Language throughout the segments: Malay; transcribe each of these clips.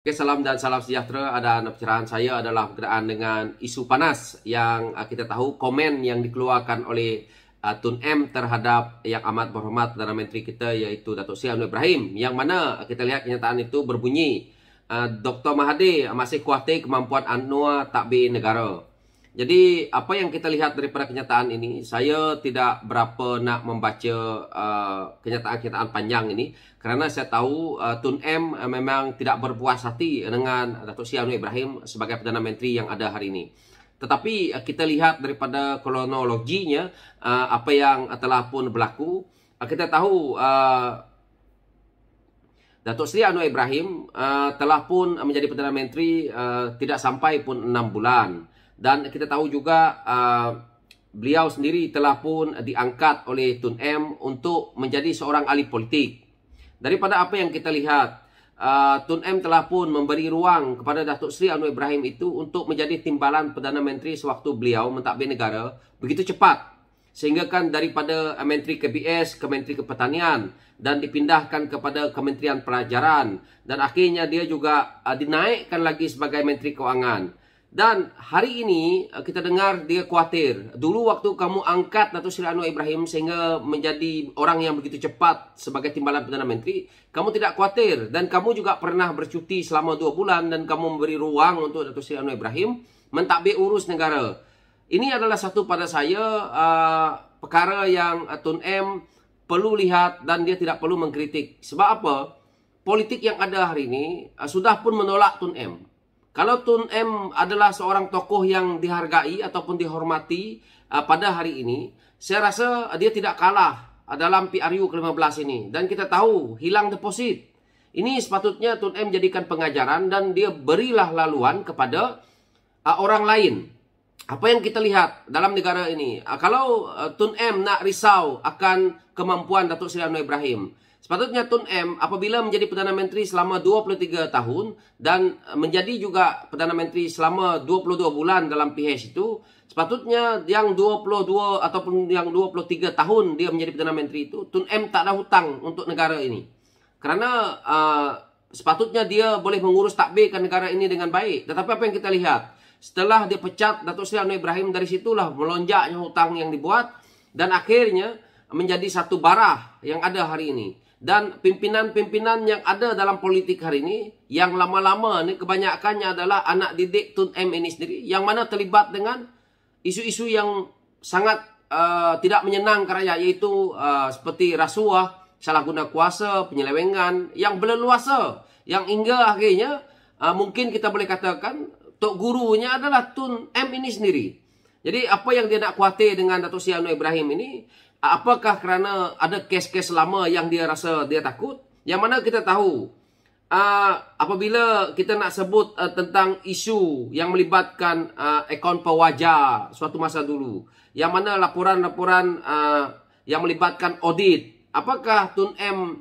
Oke, salam dan salam sejahtera. Dan pencerahan saya adalah berkenaan dengan isu panas yang kita tahu komen yang dikeluarkan oleh Tun M terhadap yang amat berhormat Perdana Menteri kita iaitu Datuk Seri Anwar Ibrahim, yang mana kita lihat kenyataan itu berbunyi Dr. Mahathir masih khawatir kemampuan Anwar takbir negara. Jadi apa yang kita lihat daripada kenyataan ini, saya tidak berapa nak membaca kenyataan-kenyataan panjang ini kerana saya tahu Tun M memang tidak berpuas hati dengan Datuk Seri Anwar Ibrahim sebagai Perdana Menteri yang ada hari ini. Tetapi kita lihat daripada kronologinya apa yang telah pun berlaku, kita tahu Datuk Seri Anwar Ibrahim telah pun menjadi Perdana Menteri tidak sampai pun 6 bulan. Dan kita tahu juga beliau sendiri telah pun diangkat oleh Tun M untuk menjadi seorang ahli politik. Daripada apa yang kita lihat, Tun M telah pun memberi ruang kepada Datuk Seri Anwar Ibrahim itu untuk menjadi timbalan Perdana Menteri sewaktu beliau mentadbir negara begitu cepat. Sehingga kan daripada Menteri KBS ke Menteri Pertanian dan dipindahkan kepada Kementerian Pelajaran. Dan akhirnya dia juga dinaikkan lagi sebagai Menteri Keuangan. Dan hari ini kita dengar dia khawatir. Dulu waktu kamu angkat Datuk Seri Anwar Ibrahim sehingga menjadi orang yang begitu cepat sebagai timbalan Perdana Menteri, kamu tidak khawatir. Dan kamu juga pernah bercuti selama 2 bulan dan kamu memberi ruang untuk Datuk Seri Anwar Ibrahim mentadbir urus negara. Ini adalah satu pada saya perkara yang Tun M perlu lihat dan dia tidak perlu mengkritik. Sebab apa? Politik yang ada hari ini sudah pun menolak Tun M. Kalau Tun M adalah seorang tokoh yang dihargai ataupun dihormati pada hari ini, saya rasa dia tidak kalah dalam PRU ke-15 ini. Dan kita tahu hilang deposit. Ini sepatutnya Tun M jadikan pengajaran dan dia berilah laluan kepada orang lain. Apa yang kita lihat dalam negara ini, kalau Tun M nak risau akan kemampuan Datuk Seri Anwar Ibrahim, sepatutnya Tun M apabila menjadi Perdana Menteri selama 23 tahun dan menjadi juga Perdana Menteri selama 22 bulan dalam PH itu, sepatutnya yang 22 ataupun yang 23 tahun dia menjadi Perdana Menteri itu, Tun M tak ada hutang untuk negara ini. Kerana sepatutnya dia boleh mengurus takbirkan negara ini dengan baik. Tetapi apa yang kita lihat? Setelah dia pecat Datuk Seri Anwar Ibrahim, dari situlah melonjaknya hutang yang dibuat dan akhirnya menjadi satu barah yang ada hari ini. Dan pimpinan-pimpinan yang ada dalam politik hari ini, yang lama-lama ni kebanyakannya adalah anak didik Tun M ini sendiri, yang mana terlibat dengan isu-isu yang sangat tidak menyenangkan rakyat, iaitu seperti rasuah, salah guna kuasa, penyelewengan yang berleluasa, yang hingga akhirnya mungkin kita boleh katakan tok gurunya adalah Tun M ini sendiri. Jadi apa yang dia nak khawatir dengan Datuk Seri Anwar Ibrahim ini? Apakah kerana ada kes-kes lama yang dia rasa dia takut? Yang mana kita tahu apabila kita nak sebut tentang isu yang melibatkan akaun pewajar suatu masa dulu, yang mana laporan-laporan yang melibatkan audit, apakah Tun M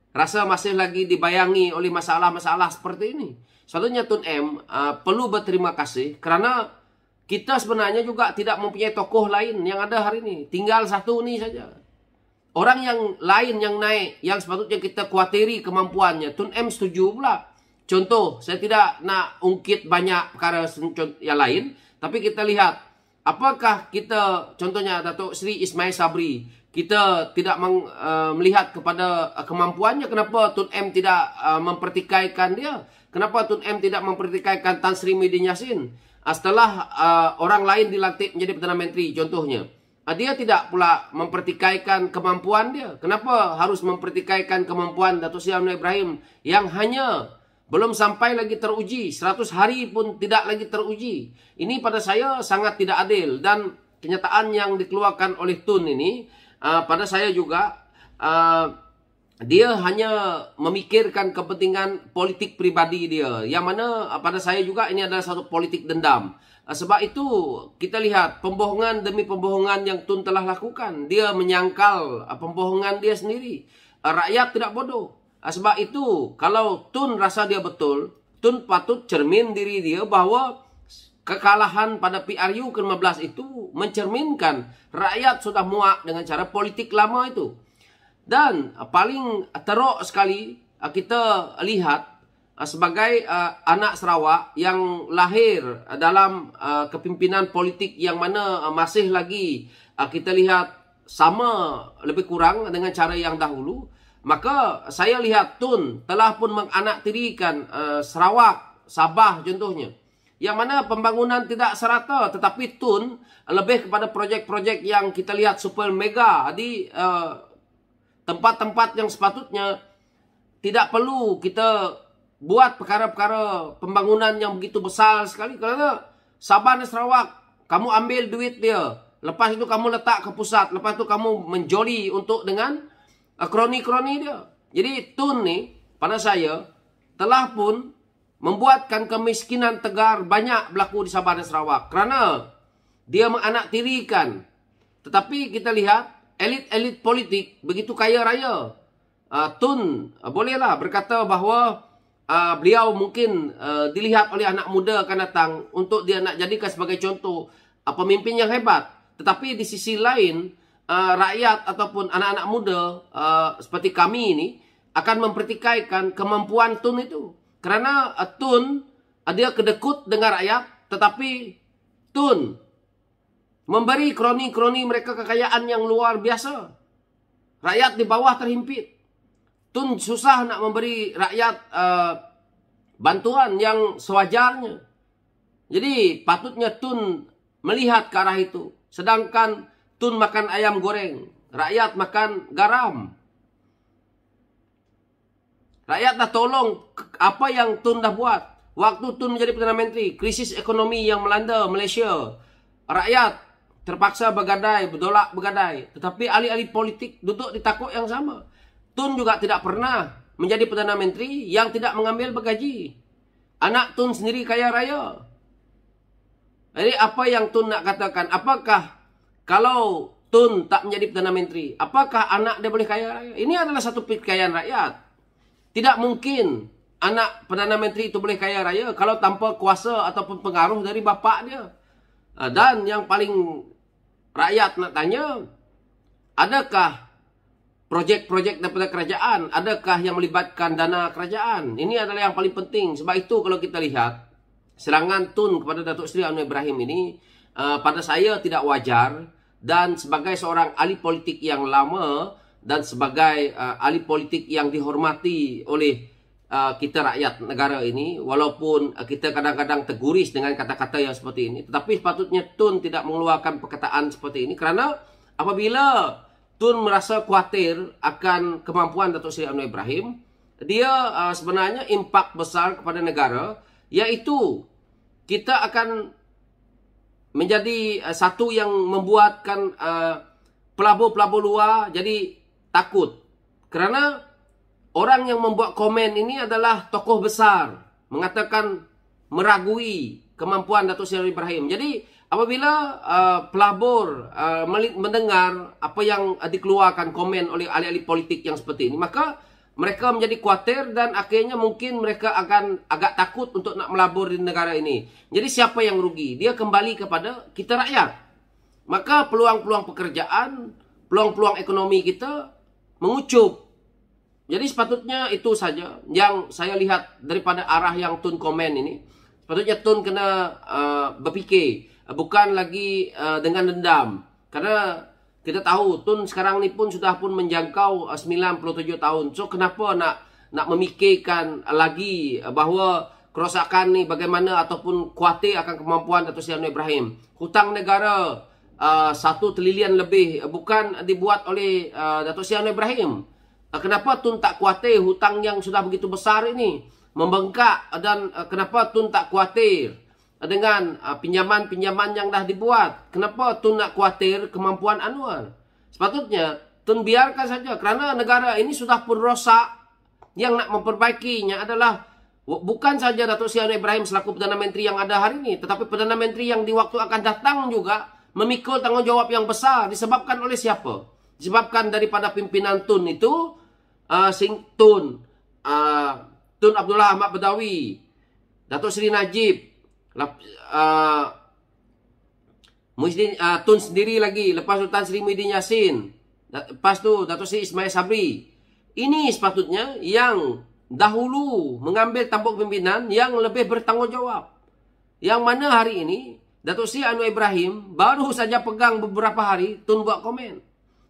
rasa masih lagi dibayangi oleh masalah-masalah seperti ini? Satunya Tun M perlu berterima kasih kerana kita sebenarnya juga tidak mempunyai tokoh lain yang ada hari ini. Tinggal satu ni saja. Orang yang lain yang naik, yang sepatutnya kita khawatiri kemampuannya, Tun M setuju pula. Contoh, saya tidak nak ungkit banyak perkara yang lain, tapi kita lihat, apakah kita, contohnya Datuk Seri Ismail Sabri, kita tidak melihat kepada kemampuannya, kenapa Tun M tidak mempertikaikan dia? Kenapa Tun M tidak mempertikaikan Tan Sri Muhyiddin Yassin? Setelah orang lain dilantik menjadi Perdana Menteri, contohnya, dia tidak pula mempertikaikan kemampuan dia. Kenapa harus mempertikaikan kemampuan Datuk Seri Anwar Ibrahim yang hanya belum sampai lagi teruji, 100 hari pun tidak lagi teruji? Ini pada saya sangat tidak adil, dan kenyataan yang dikeluarkan oleh Tun ini pada saya juga dia hanya memikirkan kepentingan politik pribadi dia, yang mana pada saya juga ini adalah satu politik dendam. Sebab itu kita lihat pembohongan demi pembohongan yang Tun telah lakukan. Dia menyangkal pembohongan dia sendiri. Rakyat tidak bodoh. Sebab itu kalau Tun rasa dia betul, Tun patut cermin diri dia bahawa kekalahan pada PRU ke-15 itu mencerminkan rakyat sudah muak dengan cara politik lama itu. Dan paling teruk sekali kita lihat sebagai anak Sarawak yang lahir dalam kepimpinan politik yang mana masih lagi kita lihat sama lebih kurang dengan cara yang dahulu, maka saya lihat Tun telah pun menganaktirikan Sarawak, Sabah contohnya, yang mana pembangunan tidak serata, tetapi Tun lebih kepada projek-projek yang kita lihat super mega di tempat-tempat yang sepatutnya tidak perlu kita buat perkara-perkara pembangunan yang begitu besar sekali, kerana Sabah dan Sarawak, kamu ambil duit dia, lepas itu kamu letak ke pusat, lepas itu kamu menjoli untuk dengan kroni-kroni dia. Jadi Tun ni, pada saya, telah pun membuatkan kemiskinan tegar banyak berlaku di Sabah dan Sarawak, kerana dia menganaktirikan. Tetapi kita lihat elit-elit politik begitu kaya raya. Tun bolehlah berkata bahawa beliau mungkin dilihat oleh anak muda akan datang untuk dia nak jadikan sebagai contoh pemimpin yang hebat. Tetapi di sisi lain, rakyat ataupun anak-anak muda seperti kami ini akan mempertikaikan kemampuan Tun itu. Kerana Tun dia kedekut dengan rakyat, tetapi Tun memberi kroni-kroni mereka kekayaan yang luar biasa. Rakyat di bawah terhimpit. Tun susah nak memberi rakyat bantuan yang sewajarnya. Jadi patutnya Tun melihat ke arah itu. Sedangkan Tun makan ayam goreng, rakyat makan garam. Rakyat dah tolong apa yang Tun dah buat. Waktu Tun menjadi Perdana Menteri, krisis ekonomi yang melanda Malaysia, rakyat terpaksa bergadai, berdolak bergadai. Tetapi ahli-ahli politik duduk di takut yang sama. Tun juga tidak pernah menjadi Perdana Menteri yang tidak mengambil bergaji. Anak Tun sendiri kaya raya. Jadi apa yang Tun nak katakan? Apakah kalau Tun tak menjadi Perdana Menteri, apakah anak dia boleh kaya raya? Ini adalah satu kekayaan rakyat. Tidak mungkin anak Perdana Menteri itu boleh kaya raya kalau tanpa kuasa ataupun pengaruh dari bapa dia. Dan yang paling rakyat nak tanya, adakah projek-projek daripada kerajaan? Adakah yang melibatkan dana kerajaan? Ini adalah yang paling penting. Sebab itu kalau kita lihat serangan Tun kepada Datuk Seri Anwar Ibrahim ini, pada saya tidak wajar. Dan sebagai seorang ahli politik yang lama dan sebagai ahli politik yang dihormati oleh kita rakyat negara ini, walaupun kita kadang-kadang terguris dengan kata-kata yang seperti ini, tetapi sepatutnya Tun tidak mengeluarkan perkataan seperti ini, kerana apabila Tun merasa khawatir akan kemampuan Datuk Seri Anwar Ibrahim, dia sebenarnya impak besar kepada negara, iaitu kita akan menjadi satu yang membuatkan pelabur-pelabur luar jadi takut. Kerana orang yang membuat komen ini adalah tokoh besar, mengatakan meragui kemampuan Datuk Seri Ibrahim. Jadi apabila pelabur mendengar apa yang dikeluarkan komen oleh ahli-ahli politik yang seperti ini, maka mereka menjadi khawatir dan akhirnya mungkin mereka akan agak takut untuk nak melabur di negara ini. Jadi siapa yang rugi? Dia kembali kepada kita rakyat. Maka peluang-peluang pekerjaan, peluang-peluang ekonomi kita mengucup. Jadi sepatutnya itu saja yang saya lihat daripada arah yang Tun komen ini. Sepatutnya Tun kena berfikir, bukan lagi dengan dendam. Karena kita tahu Tun sekarang ni pun sudah pun menjangkau 97 tahun. So kenapa nak memikirkan lagi bahawa kerosakan ni bagaimana ataupun khawatir akan kemampuan Datuk Seri Anwar Ibrahim. Hutang negara 1 trilion lebih bukan dibuat oleh Datuk Seri Anwar Ibrahim. Kenapa Tun tak khawatir hutang yang sudah begitu besar ini membengkak, dan kenapa Tun tak khawatir dengan pinjaman-pinjaman yang dah dibuat? Kenapa Tun nak khawatir kemampuan Anwar? Sepatutnya Tun biarkan saja, kerana negara ini sudah pun rosak. Yang nak memperbaikinya adalah bukan saja Datuk Seri Anwar Ibrahim selaku Perdana Menteri yang ada hari ini, tetapi Perdana Menteri yang di waktu akan datang juga memikul tanggungjawab yang besar. Disebabkan oleh siapa? Disebabkan daripada pimpinan Tun itu, Tun Abdullah Ahmad Badawi, Datuk Seri Najib, Tun sendiri lagi, lepas tu Tan Sri Muhyiddin Yassin, lepas tu Datuk Seri Ismail Sabri. Ini sepatutnya yang dahulu mengambil tampuk pimpinan yang lebih bertanggungjawab. Yang mana hari ini Datuk Seri Anwar Ibrahim baru saja pegang beberapa hari, Tun buat komen.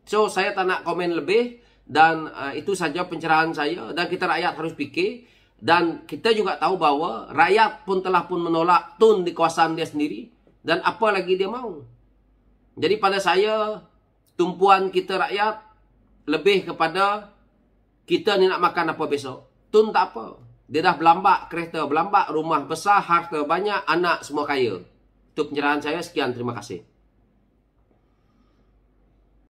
So saya tak nak komen lebih, dan itu saja pencerahan saya. Dan kita rakyat harus fikir, dan kita juga tahu bahawa rakyat pun telah pun menolak Tun di kawasan dia sendiri, dan apa lagi dia mau. Jadi pada saya, tumpuan kita rakyat lebih kepada kita ni nak makan apa besok. Tun tak apa. Dia dah berlambak kereta, berlambak rumah besar, harta banyak, anak semua kaya. Itu pencerahan saya. Sekian, terima kasih.